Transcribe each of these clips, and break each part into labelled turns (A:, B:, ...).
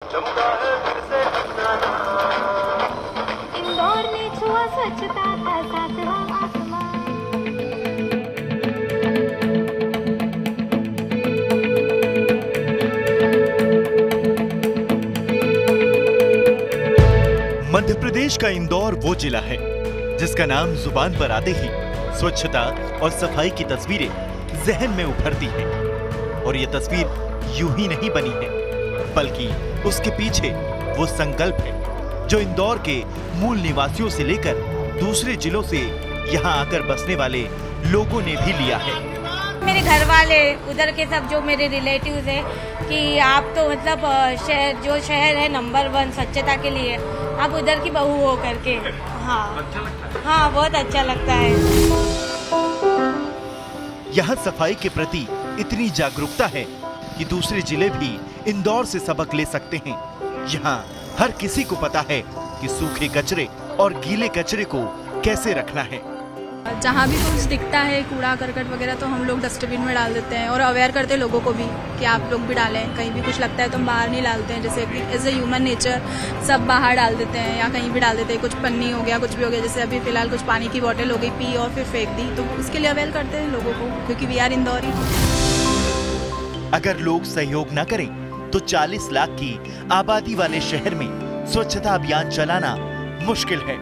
A: इंदौर ने छुआ स्वच्छता का सातवां आसमान।
B: मध्य प्रदेश का इंदौर वो जिला है जिसका नाम जुबान पर आते ही स्वच्छता और सफाई की तस्वीरें जहन में उभरती हैं। और ये तस्वीर यूं ही नहीं बनी है, बल्कि उसके पीछे वो संकल्प है जो इंदौर के मूल निवासियों से लेकर दूसरे जिलों से यहाँ आकर बसने वाले लोगों ने भी लिया है।
C: मेरे घर वाले उधर के सब जो मेरे रिलेटिव्स हैं कि आप तो मतलब शहर है नंबर 1 स्वच्छता के लिए, आप उधर की बहू हो करके। हाँ अच्छा लगता है। हाँ बहुत अच्छा लगता है।
B: यहाँ सफाई के प्रति इतनी जागरूकता है कि दूसरे जिले भी इंदौर से सबक ले सकते हैं। यहाँ हर किसी को पता है कि सूखे कचरे और गीले कचरे को कैसे रखना है।
D: जहाँ भी कुछ दिखता है कूड़ा करकट वगैरह तो हम लोग डस्टबिन में डाल देते हैं और अवेयर करते हैं लोगों को भी कि आप लोग भी डालें। कहीं भी कुछ लगता है तो हम बाहर नहीं डालते हैं, जैसे कि एज ए ह्यूमन नेचर सब बाहर डाल देते हैं या कहीं भी डाल देते हैं। कुछ पन्नी हो गया, कुछ भी हो गया, जैसे अभी फिलहाल कुछ पानी की बोतल हो गई, पी और फिर फेंक दी, तो उसके लिए अवेयर करते हैं लोगों को, क्योंकि वी आर इंदौरी।
B: अगर लोग सहयोग न करें तो 40 लाख की आबादी वाले शहर में स्वच्छता अभियान चलाना मुश्किल है।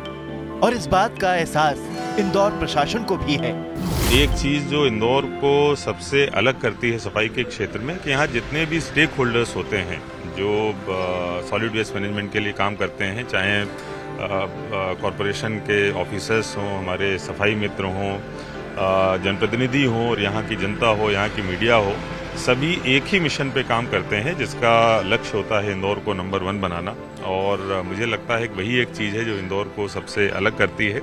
B: और इस बात का एहसास इंदौर प्रशासन को भी है।
E: एक चीज जो इंदौर को सबसे अलग करती है सफाई के क्षेत्र में कि यहाँ जितने भी स्टेक होल्डर्स होते हैं जो सॉलिड वेस्ट मैनेजमेंट के लिए काम करते हैं, चाहे कॉरपोरेशन के ऑफिसर्स हों, हमारे सफाई मित्र हों, जनप्रतिनिधि हों और यहाँ की जनता हो, यहाँ की मीडिया हो, सभी एक ही मिशन पे काम करते हैं जिसका लक्ष्य होता है इंदौर को नंबर 1 बनाना। और मुझे लगता है कि वही एक चीज़ है जो इंदौर को सबसे अलग करती है।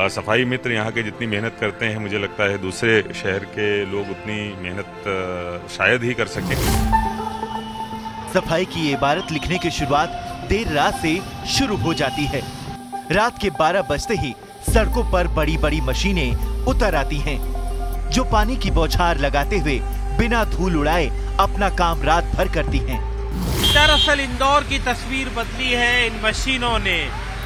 E: सफाई मित्र यहाँ के जितनी मेहनत करते हैं, मुझे लगता है दूसरे शहर के लोग उतनी मेहनत शायद ही कर सकें।
B: सफाई की ये इबारत लिखने की शुरुआत देर रात से शुरू हो जाती है। रात के 12 बजते ही सड़कों पर बड़ी बड़ी मशीनें उतर आती हैं, जो पानी की बौछार लगाते हुए बिना धूल उड़ाए अपना काम रात भर करती हैं।
F: दरअसल इंदौर की तस्वीर बदली है इन मशीनों ने।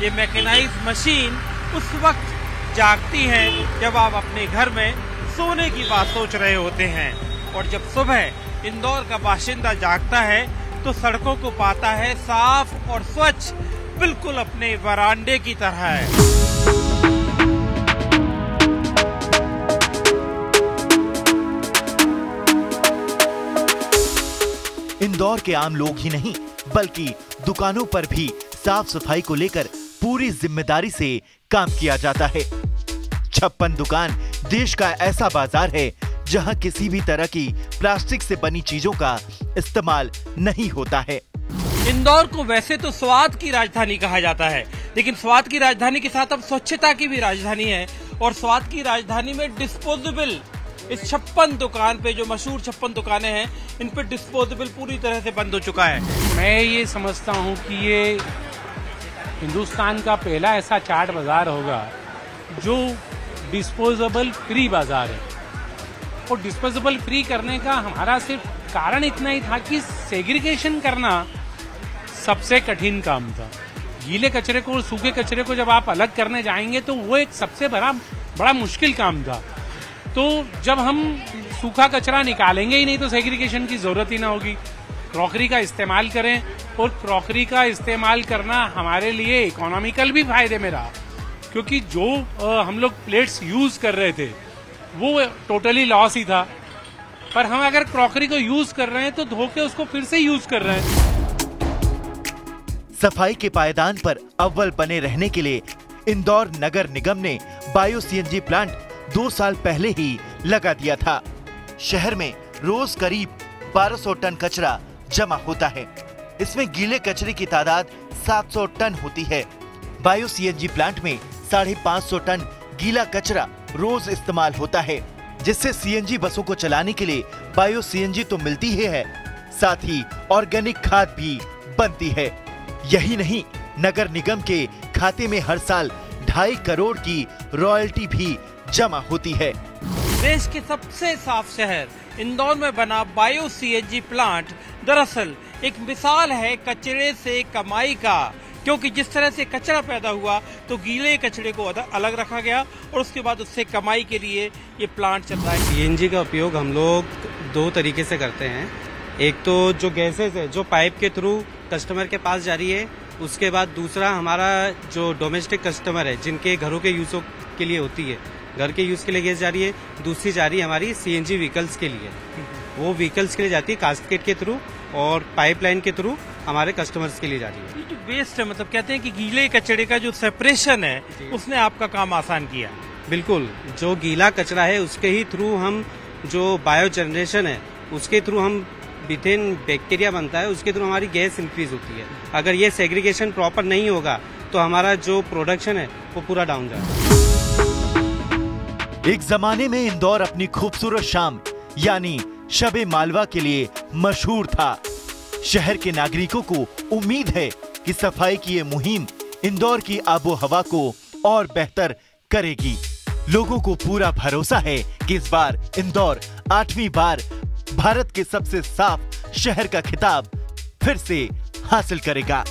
F: ये मैकेनाइज्ड मशीन उस वक्त जागती है जब आप अपने घर में सोने की बात सोच रहे होते हैं, और जब सुबह इंदौर का बाशिंदा जागता है तो सड़कों को पाता है साफ और स्वच्छ, बिल्कुल अपने वरांडे की तरह है।
B: इंदौर के आम लोग ही नहीं बल्कि दुकानों पर भी साफ सफाई को लेकर पूरी जिम्मेदारी से काम किया जाता है। 56 दुकान देश का ऐसा बाजार है जहां किसी भी तरह की प्लास्टिक से बनी चीजों का इस्तेमाल नहीं होता है।
F: इंदौर को वैसे तो स्वाद की राजधानी कहा जाता है, लेकिन स्वाद की राजधानी के साथ अब स्वच्छता की भी राजधानी है। और स्वाद की राजधानी में डिस्पोजेबल, इस 56 दुकान पे जो मशहूर 56 दुकानें हैं, इन पे डिस्पोजेबल पूरी तरह से बंद हो चुका है।
G: मैं ये समझता हूँ कि ये हिंदुस्तान का पहला ऐसा चाट बाजार होगा जो डिस्पोजेबल फ्री बाजार है। और डिस्पोजेबल फ्री करने का हमारा सिर्फ कारण इतना ही था कि सेग्रीगेशन करना सबसे कठिन काम था। गीले कचरे को और सूखे कचरे को जब आप अलग करने जाएंगे तो वो एक सबसे बड़ा मुश्किल काम था। तो जब हम सूखा कचरा निकालेंगे ही नहीं तो सेग्रीगेशन की जरूरत ही ना होगी। क्रॉकरी का इस्तेमाल करें, और क्रॉकरी का इस्तेमाल करना हमारे लिए इकोनॉमिकल भी फायदे में रहा, क्योंकि जो हम लोग प्लेट्स यूज कर रहे थे वो टोटली लॉस ही था। पर हम अगर क्रॉकरी को यूज कर रहे हैं तो धो के उसको फिर से यूज कर रहे हैं।
B: सफाई के पायदान पर अव्वल बने रहने के लिए इंदौर नगर निगम ने बायो सीएनजी प्लांट 2 साल पहले ही लगा दिया था। शहर में रोज करीब 1200 टन कचरा जमा होता है। इसमें गीले कचरे की तादाद 700 टन होती है। बायो सीएनजी प्लांट में 550 टन गीला कचरा रोज इस्तेमाल होता है, जिससे सीएनजी बसों को चलाने के लिए बायो सीएनजी तो मिलती ही है, साथ ही ऑर्गेनिक खाद भी बनती है। यही नहीं, नगर निगम के खाते में हर साल 2.5 करोड़ की रॉयल्टी भी जमा होती है।
F: देश के सबसे साफ शहर इंदौर में बना बायो सीएनजी प्लांट दरअसल एक मिसाल है कचरे से कमाई का, क्योंकि जिस तरह से कचरा पैदा हुआ तो गीले कचरे को अलग रखा गया और उसके बाद उससे कमाई के लिए ये प्लांट चल रहा है।
H: सीएनजी का उपयोग हम लोग 2 तरीके से करते हैं। एक तो जो गैसेज है जो पाइप के थ्रू कस्टमर के पास जा रही है, उसके बाद दूसरा हमारा जो डोमेस्टिक कस्टमर है जिनके घरों के यूज़ के लिए होती है, घर के यूज़ के लिए गैस जा रही है, दूसरी जा रही है हमारी सीएनजी व्हीकल्स के लिए। वो व्हीकल्स के लिए जाती है कास्केट के थ्रू और पाइपलाइन के थ्रू हमारे कस्टमर्स के लिए जा रही है।
F: ये जो वेस्ट है, मतलब कहते हैं कि गीले कचरे का जो सेपरेशन है उसने आपका काम आसान किया।
H: बिल्कुल, जो गीला कचरा है उसके ही थ्रू हम जो बायो जनरेशन है उसके थ्रू हम मीथेन बैक्टीरिया बनता है, उसके थ्रू हमारी गैस इंक्रीज होती है। अगर ये सेग्रीगेशन प्रॉपर नहीं होगा तो हमारा जो प्रोडक्शन है वो पूरा डाउन जाएगा।
B: एक जमाने में इंदौर अपनी खूबसूरत शाम यानी शबे मालवा के लिए मशहूर था। शहर के नागरिकों को उम्मीद है कि सफाई की ये मुहिम इंदौर की आबो हवा को और बेहतर करेगी। लोगों को पूरा भरोसा है कि इस बार इंदौर 8वीं बार भारत के सबसे साफ शहर का खिताब फिर से हासिल करेगा।